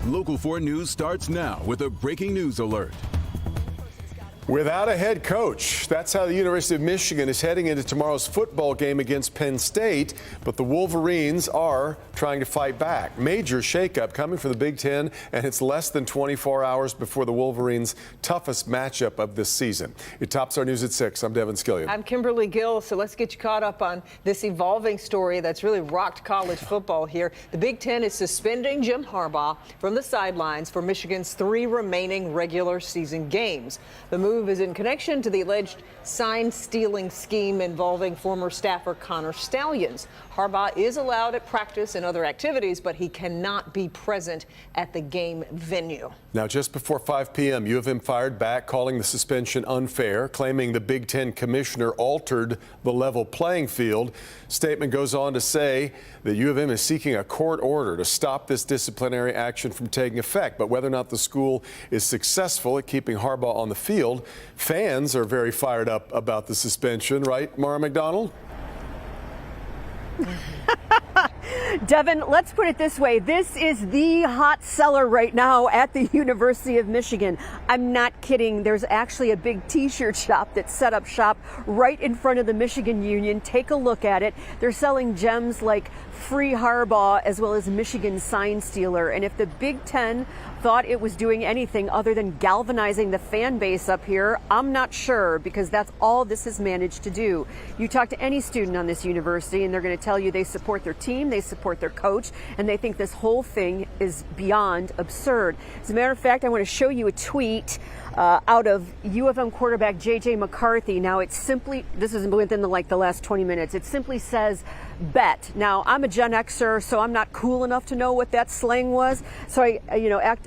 Local 4 News starts now with a breaking news alert. Without a head coach, that's how the University of Michigan is heading into tomorrow's football game against Penn State. But the Wolverines are trying to fight back. Major shakeup coming from the Big Ten, and it's less than 24 hours before the Wolverines' toughest matchup of this season. It tops our news at 6. I'm Devin Skillion. I'm Kimberly Gill, so let's get you caught up on this evolving story that's really rocked college football here. The Big Ten is suspending Jim Harbaugh from the sidelines for Michigan's 3 remaining regular season games. The move is in connection to the alleged sign-stealing scheme involving former staffer Connor Stalions. Harbaugh is allowed at practice and other activities, but he cannot be present at the game venue. Now, just before 5 p.m., U of M fired back, calling the suspension unfair, claiming the Big Ten commissioner altered the level playing field. Statement goes on to say that U of M is seeking a court order to stop this disciplinary action from taking effect. But whether or not the school is successful at keeping Harbaugh on the field, fans are very fired up about the suspension, right, Mara McDonald? Devin, let's put it this way. This is the hot seller right now at the University of Michigan. I'm not kidding. There's actually a big T-shirt shop that's set up shop right in front of the Michigan Union. Take a look at it. They're selling gems like Free Harbaugh as well as Michigan Sign Stealer. And if the Big Ten thought it was doing anything other than galvanizing the fan base up here, I'm not sure, because that's all this has managed to do. You talk to any student on this university and they're going to tell you they support their team, they support their coach, and they think this whole thing is beyond absurd. As a matter of fact, I want to show you a tweet out of U of M quarterback J.J. McCarthy. Now, it's simply, this is within the last 20 minutes, it simply says bet. Now, I'm a Gen Xer, so I'm not cool enough to know what that slang was. So I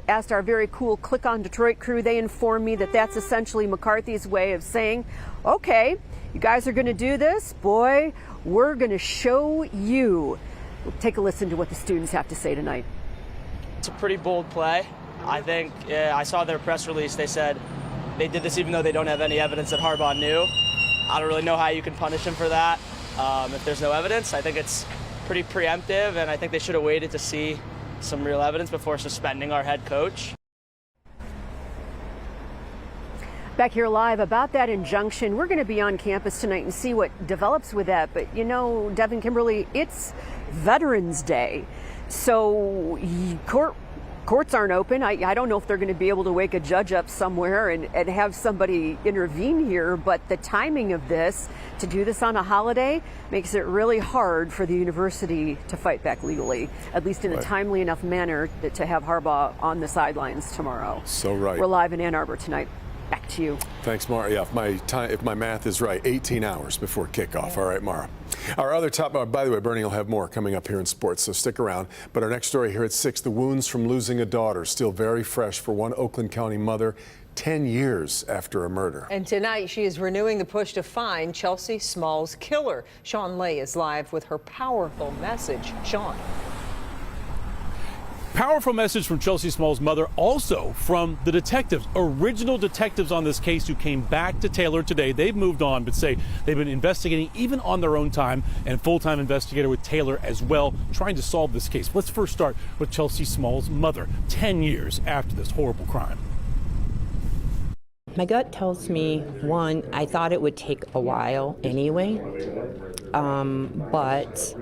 asked our very cool Click on Detroit crew. They informed me that that's essentially McCarthy's way of saying, okay, you guys are going to do this? Boy, we're going to show you. We'll take a listen to what the students have to say tonight. It's a pretty bold play. I think I saw their press release. They said they did this even though they don't have any evidence that Harbaugh knew. I don't really know how you can punish him for that if there's no evidence. I think it's pretty preemptive, and I think they should have waited to see some real evidence before suspending our head coach. Back here live about that injunction. We're going to be on campus tonight and see what develops with that. But, you know, Devin, Kimberly, it's Veterans Day. So courts aren't open. I don't know if they're going to be able to wake a judge up somewhere and have somebody intervene here. But the timing of this, to do this on a holiday, makes it really hard for the university to fight back legally, at least in a timely enough manner to have Harbaugh on the sidelines tomorrow. So right. We're live in Ann Arbor tonight. Back to you. Thanks, Mara. Yeah, if my math is right, 18 hours before kickoff. All right, Mara. Our other top, by the way, Bernie will have more coming up here in sports, so stick around. But our next story here at 6, the wounds from losing a daughter still very fresh for one Oakland County mother 10 years after a murder. And tonight she is renewing the push to find Chelsea Small's killer. Sean Lay is live with her powerful message. Sean. Powerful message from Chelsea Small's mother, also from the detectives, original detectives on this case who came back to Taylor today. They've moved on, but say they've been investigating even on their own time, and full-time investigator with Taylor as well, trying to solve this case. Let's first start with Chelsea Small's mother, 10 years after this horrible crime. My gut tells me, one, I thought it would take a while anyway, but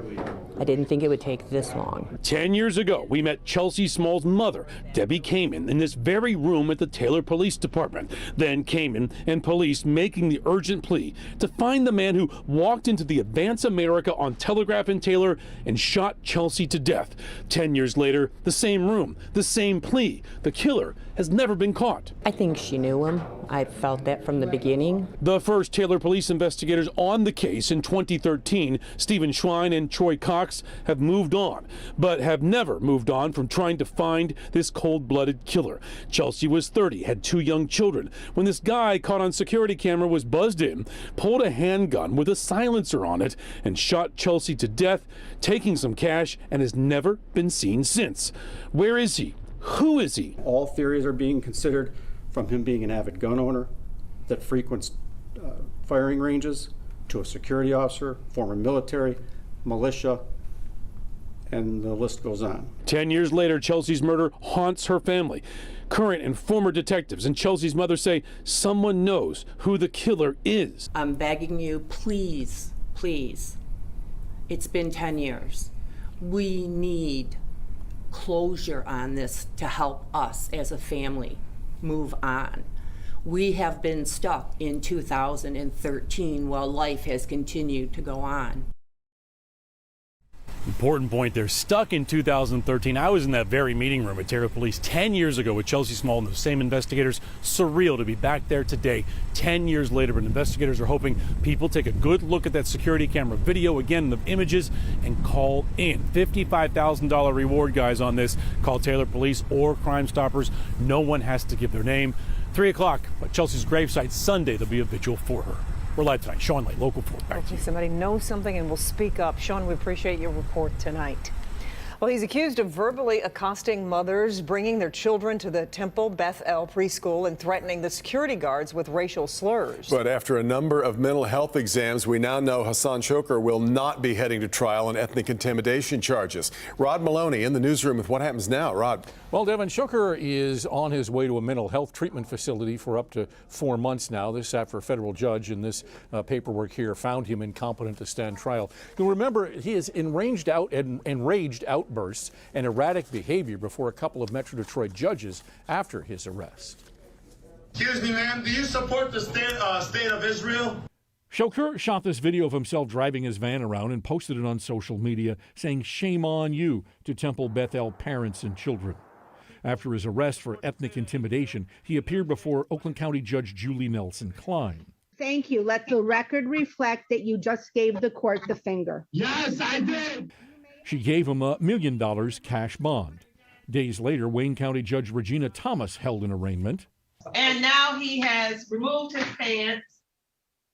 I didn't think it would take this long. 10 years ago, we met Chelsea Small's mother, Debbie Kamen, in this very room at the Taylor Police Department. Then Kamen and police making the urgent plea to find the man who walked into the Advance America on Telegraph in Taylor and shot Chelsea to death. 10 years later, the same room, the same plea. The killer has never been caught. I think she knew him. I felt that from the beginning. The first Taylor police investigators on the case in 2013, Stephen Schwein and Troy Cox, have moved on, but have never moved on from trying to find this cold-blooded killer. Chelsea was 30, had 2 young children, when this guy caught on security camera was buzzed in, pulled a handgun with a silencer on it, and shot Chelsea to death, taking some cash, and has never been seen since. Where is he? Who is he? All theories are being considered, from him being an avid gun owner that frequents firing ranges, to a security officer, former military, militia, and the list goes on. 10 years later, Chelsea's murder haunts her family. Current and former detectives and Chelsea's mother say someone knows who the killer is. I'm begging you, please, please. It's been 10 years. We need closure on this to help us as a family move on. We have been stuck in 2013 while life has continued to go on. Important point, they're stuck in 2013. I was in that very meeting room at Taylor Police 10 years ago with Chelsea Small and those same investigators. Surreal to be back there today, 10 years later, but investigators are hoping people take a good look at that security camera video, again, the images, and call in. $55,000 reward, guys, on this. Call Taylor Police or Crime Stoppers. No one has to give their name. 3 o'clock at Chelsea's gravesite Sunday, there'll be a vigil for her. We're live tonight. Sean Lay, Local 4. Back to you. Somebody knows something and will speak up. Sean, we appreciate your report tonight. Well, he's accused of verbally accosting mothers, bringing their children to the Temple Beth El preschool, and threatening the security guards with racial slurs. But after a number of mental health exams, we now know Hassan Shokur will not be heading to trial on ethnic intimidation charges. Rod Maloney in the newsroom with what happens now. Rod. Well, Devin, Shokur is on his way to a mental health treatment facility for up to 4 months now. This after a federal judge in this paperwork here found him incompetent to stand trial. You'll remember he has enraged outbursts and erratic behavior before a couple of Metro Detroit judges after his arrest. Excuse me, ma'am. Do you support the state of Israel? Shokur shot this video of himself driving his van around and posted it on social media, saying "Shame on you" to Temple Beth El parents and children. After his arrest for ethnic intimidation, he appeared before Oakland County Judge Julie Nelson Klein. Thank you. Let the record reflect that you just gave the court the finger. Yes, I did. She gave him $1 million cash bond. Days later, Wayne County Judge Regina Thomas held an arraignment. And now he has removed his pants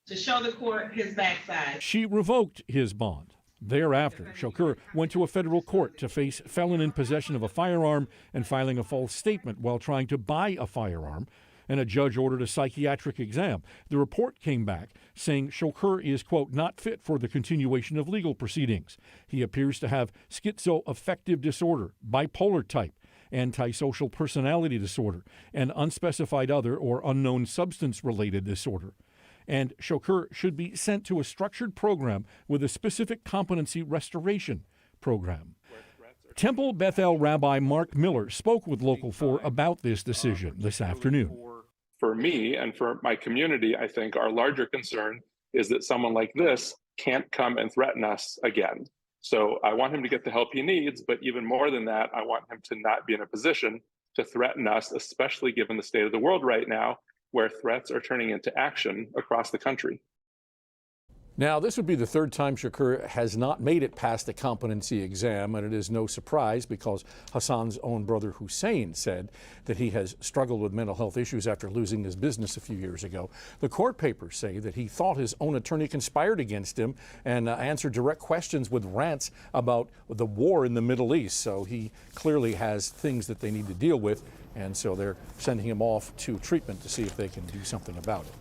to show the court his backside. She revoked his bond. Thereafter, Shokur went to a federal court to face felon in possession of a firearm and filing a false statement while trying to buy a firearm, and a judge ordered a psychiatric exam. The report came back saying Shokur is, quote, not fit for the continuation of legal proceedings. He appears to have schizoaffective disorder, bipolar type, antisocial personality disorder, and unspecified other or unknown substance-related disorder. And Shokur should be sent to a structured program with a specific competency restoration program. Temple Beth El Rabbi Mark Miller spoke with Local 4 about this decision this afternoon. For me and for my community, I think our larger concern is that someone like this can't come and threaten us again. So I want him to get the help he needs, but even more than that, I want him to not be in a position to threaten us, especially given the state of the world right now, where threats are turning into action across the country. Now, this would be the third time Shokur has not made it past the competency exam, and it is no surprise because Hassan's own brother Hussein said that he has struggled with mental health issues after losing his business a few years ago. The court papers say that he thought his own attorney conspired against him and answered direct questions with rants about the war in the Middle East. So he clearly has things that they need to deal with, and so they're sending him off to treatment to see if they can do something about it.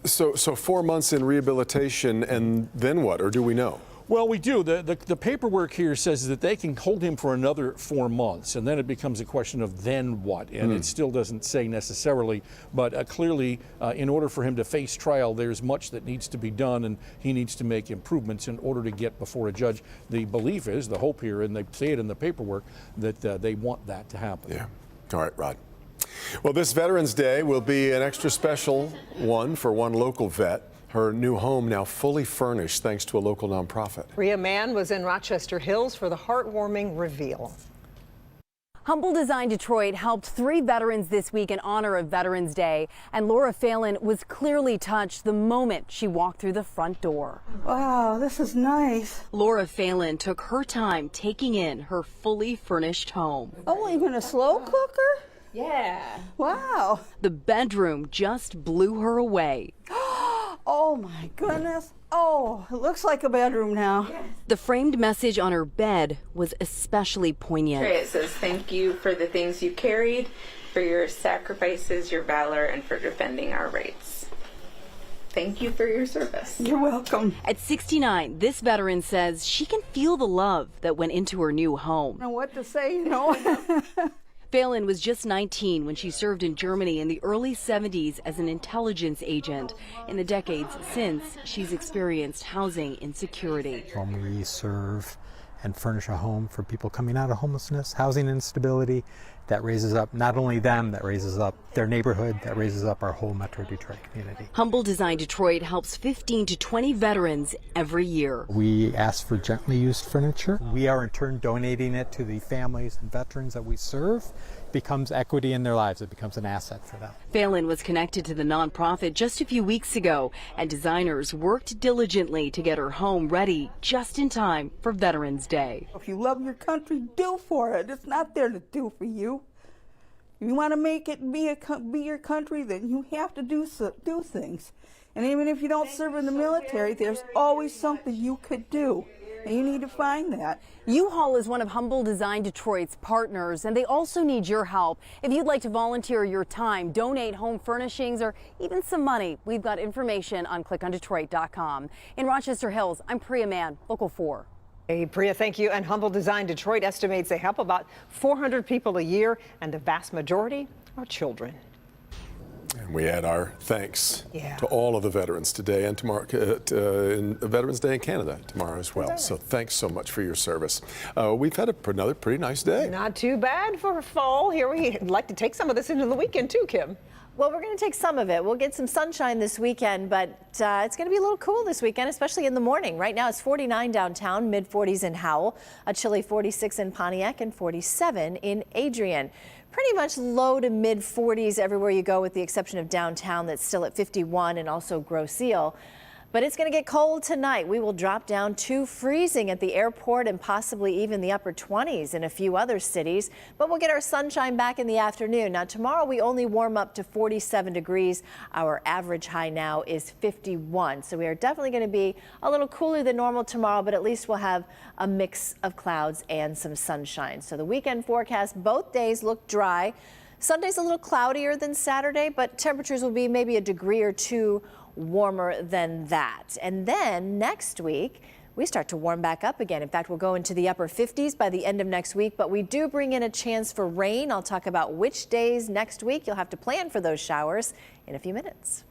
So 4 months in rehabilitation, and then what, or do we know? Well, we do. The paperwork here says that they can hold him for another 4 months, and then it becomes a question of then what, and it still doesn't say necessarily, but clearly in order for him to face trial, there's much that needs to be done, and he needs to make improvements in order to get before a judge. The belief is, the hope here, and they say it in the paperwork, that they want that to happen. Yeah. All right, Rod. Well, this Veterans Day will be an extra special one for one local vet. Her new home now fully furnished thanks to a local nonprofit. Rhea Mann was in Rochester Hills for the heartwarming reveal. Humble Design Detroit helped 3 veterans this week in honor of Veterans Day, and Laura Phelan was clearly touched the moment she walked through the front door. Wow, this is nice. Laura Phelan took her time taking in her fully furnished home. Oh, even a slow cooker? Yeah. Wow. The bedroom just blew her away. Oh my goodness. Oh, it looks like a bedroom now. Yes. The framed message on her bed was especially poignant. It says, "Thank you for the things you carried, for your sacrifices, your valor, and for defending our rights." thank you for your service. You're welcome. At 69, this veteran says she can feel the love that went into her new home. I don't know what to say, you know. Phelan was just 19 when she served in Germany in the early 70s as an intelligence agent. In the decades since, she's experienced housing insecurity. When we serve and furnish a home for people coming out of homelessness, housing instability, that raises up not only them, that raises up their neighborhood, that raises up our whole Metro Detroit community. Humble Design Detroit helps 15 to 20 veterans every year. We ask for gently used furniture. We are in turn donating it to the families and veterans that we serve. It becomes equity in their lives. It becomes an asset for them. Phelan was connected to the nonprofit just a few weeks ago, and designers worked diligently to get her home ready just in time for Veterans Day. If you love your country, do for it. It's not there to do for you. If you want to make it be your country, then you have to do things. And even if you don't serve in the military, there's always something you could do. And you need to find that. U-Haul is one of Humble Design Detroit's partners, and they also need your help. If you'd like to volunteer your time, donate home furnishings, or even some money, we've got information on clickondetroit.com. In Rochester Hills, I'm Priya Mann, Local 4. Hey, Priya, thank you. And Humble Design Detroit estimates they help about 400 people a year, and the vast majority are children. And we add our thanks to all of the veterans today and tomorrow, in Veterans Day in Canada tomorrow as well. So thanks so much for your service. We've had another pretty nice day. Not too bad for fall. Here we'd like to take some of this into the weekend too, Kim. Well, we're going to take some of it. We'll get some sunshine this weekend, but it's going to be a little cool this weekend, especially in the morning. Right now it's 49 downtown, mid-40s in Howell, a chilly 46 in Pontiac, and 47 in Adrian. Pretty much low to mid-40s everywhere you go, with the exception of downtown that's still at 51, and also Grosse Ile. But it's going to get cold tonight. We will drop down to freezing at the airport and possibly even the upper 20s in a few other cities. But we'll get our sunshine back in the afternoon. Now, tomorrow we only warm up to 47 degrees. Our average high now is 51. So we are definitely going to be a little cooler than normal tomorrow, but at least we'll have a mix of clouds and some sunshine. So the weekend forecast, both days look dry. Sunday's a little cloudier than Saturday, but temperatures will be maybe a degree or two warmer than that. And then next week, we start to warm back up again. In fact, we'll go into the upper 50s by the end of next week, but we do bring in a chance for rain. I'll talk about which days next week. You'll have to plan for those showers in a few minutes.